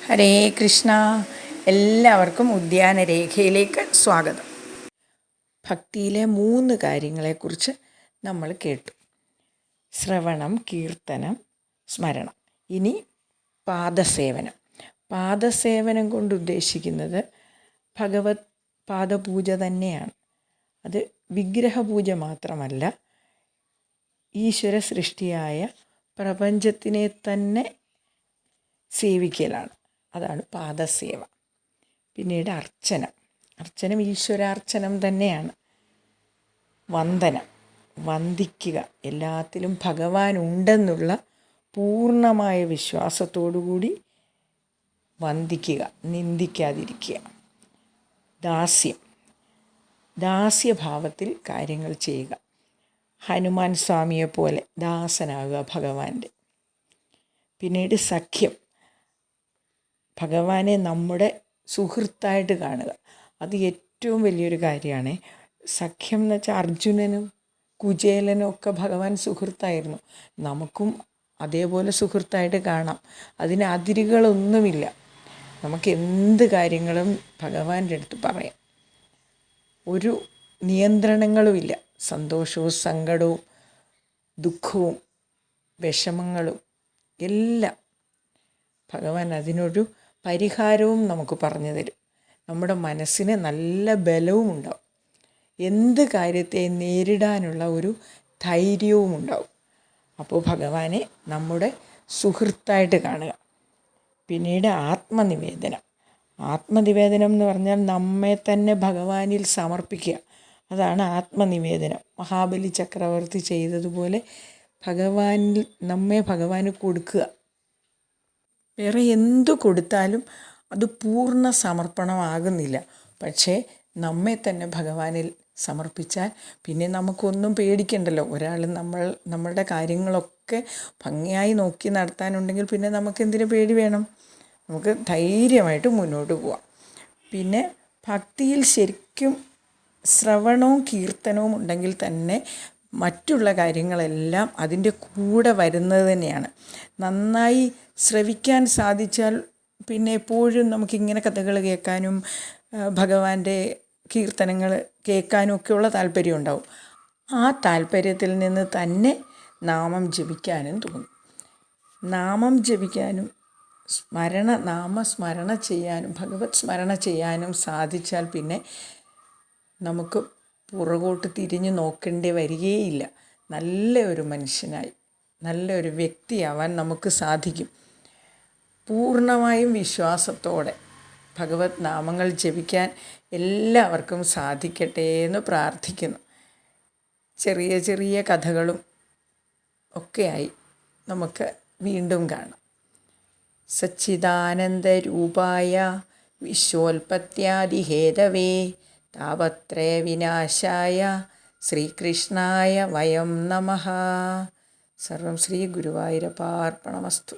ഹരേ കൃഷ്ണ. എല്ലാവർക്കും ഉദ്യാനരേഖയിലേക്ക് സ്വാഗതം. ഭക്തിയിലെ 3 കാര്യങ്ങളെക്കുറിച്ച് നമ്മൾ കേട്ടു. ശ്രവണം, കീർത്തനം, സ്മരണം. ഇനി പാദസേവനം. പാദസേവനം കൊണ്ട് ഉദ്ദേശിക്കുന്നത് ഭഗവത് പാദപൂജ തന്നെയാണ്. അത് വിഗ്രഹപൂജ മാത്രമല്ല, ഈശ്വര സൃഷ്ടിയായ പ്രപഞ്ചത്തിനെ തന്നെ സേവിക്കലാണ്. അതാണ് പാദസേവ. പിന്നീട് അർച്ചനം ഈശ്വരാർച്ചനം തന്നെയാണ്. വന്ദനം, വന്ദിക്കുക, എല്ലാത്തിലും ഭഗവാൻ ഉണ്ടെന്നുള്ള പൂർണ്ണമായ വിശ്വാസത്തോടുകൂടി വന്ദിക്കുക, നിന്ദിക്കാതിരിക്കുക. ദാസ്യഭാവത്തിൽ കാര്യങ്ങൾ ചെയ്യുക. ഹനുമാൻ സ്വാമിയെപ്പോലെ ദാസനാകുക ഭഗവാന്റെ. പിന്നീട് സഖ്യം, ഭഗവാനെ നമ്മുടെ സുഹൃത്തായിട്ട് കാണുക. അത് ഏറ്റവും വലിയൊരു കാര്യമാണ്. സഖ്യം എന്ന് വെച്ചാൽ അർജുനനും കുചേലനും ഒക്കെ ഭഗവാൻ സുഹൃത്തായിരുന്നു. നമുക്കും അതേപോലെ സുഹൃത്തായിട്ട് കാണാം. അതിന് അതിരുകളൊന്നുമില്ല. നമുക്ക് എന്ത് കാര്യങ്ങളും ഭഗവാന്റെ അടുത്ത് പറയാം. ഒരു നിയന്ത്രണങ്ങളുമില്ല. സന്തോഷവും സങ്കടവും ദുഃഖവും വിഷമങ്ങളും എല്ലാം ഭഗവാൻ അതിനൊരു പരിഹാരവും നമുക്ക് പറഞ്ഞു തരും. നമ്മുടെ മനസ്സിന് നല്ല ബലവും ഉണ്ടാവും. എന്ത് കാര്യത്തെ നേരിടാനുള്ള ഒരു ധൈര്യവും ഉണ്ടാവും. അപ്പോൾ ഭഗവാനെ നമ്മുടെ സുഹൃത്തായിട്ട് കാണുക. പിന്നീട് ആത്മനിവേദനം എന്ന് പറഞ്ഞാൽ നമ്മെ തന്നെ ഭഗവാനിൽ സമർപ്പിക്കുക. അതാണ് ആത്മനിവേദനം. മഹാബലി ചക്രവർത്തി ചെയ്തതുപോലെ നമ്മെ ഭഗവാന് കൊടുക്കുക. വേറെ എന്തു കൊടുത്താലും അത് പൂർണ്ണ സമർപ്പണമാകുന്നില്ല. പക്ഷേ നമ്മെ തന്നെ ഭഗവാനിൽ സമർപ്പിച്ചാൽ പിന്നെ നമുക്കൊന്നും പേടിക്കണ്ടല്ലോ. ഒരാൾ നമ്മളുടെ കാര്യങ്ങളൊക്കെ ഭംഗിയായി നോക്കി നടത്താനുണ്ടെങ്കിൽ പിന്നെ നമുക്കെന്തിനു പേടി വേണം? നമുക്ക് ധൈര്യമായിട്ട് മുന്നോട്ട് പോവാം. പിന്നെ ഭക്തിയിൽ ശരിക്കും ശ്രവണവും കീർത്തനവും ഉണ്ടെങ്കിൽ തന്നെ മറ്റുള്ള കാര്യങ്ങളെല്ലാം അതിൻ്റെ കൂടെ വരുന്നത് തന്നെയാണ്. നന്നായി ശ്രവിക്കാൻ സാധിച്ചാൽ പിന്നെ എപ്പോഴും നമുക്കിങ്ങനെ കഥകൾ കേൾക്കാനും ഭഗവാന്റെ കീർത്തനങ്ങൾ കേൾക്കാനും ഒക്കെയുള്ള താല്പര്യം ഉണ്ടാവും. ആ താല്പര്യത്തിൽ നിന്ന് തന്നെ നാമം ജപിക്കാനും തോന്നും. നാമം ജപിക്കാനും നാമസ്മരണ ചെയ്യാനും ഭഗവത് സ്മരണ ചെയ്യാനും സാധിച്ചാൽ പിന്നെ നമുക്ക് പുറകോട്ട് തിരിഞ്ഞു നോക്കേണ്ടി വരികയില്ല. നല്ല ഒരു മനുഷ്യനായി, നല്ലൊരു വ്യക്തിയാവാൻ നമുക്ക് സാധിക്കും. പൂർണ്ണമായും വിശ്വാസത്തോടെ ഭഗവത് നാമങ്ങൾ ജപിക്കാൻ എല്ലാവർക്കും സാധിക്കട്ടെ എന്ന് പ്രാർത്ഥിക്കുന്നു. ചെറിയ ചെറിയ കഥകളും ഒക്കെയായി നമുക്ക് വീണ്ടും കാണാം. സച്ചിദാനന്ദരൂപായ വിശ്വോൽപത്യാദിഹേതവേ താപത്രയ വിനാശായ ശ്രീകൃഷ്ണായ വയം നമഃ. സർവം ശ്രീ ഗുരുവായൂരപ്പാർപ്പണമസ്തു.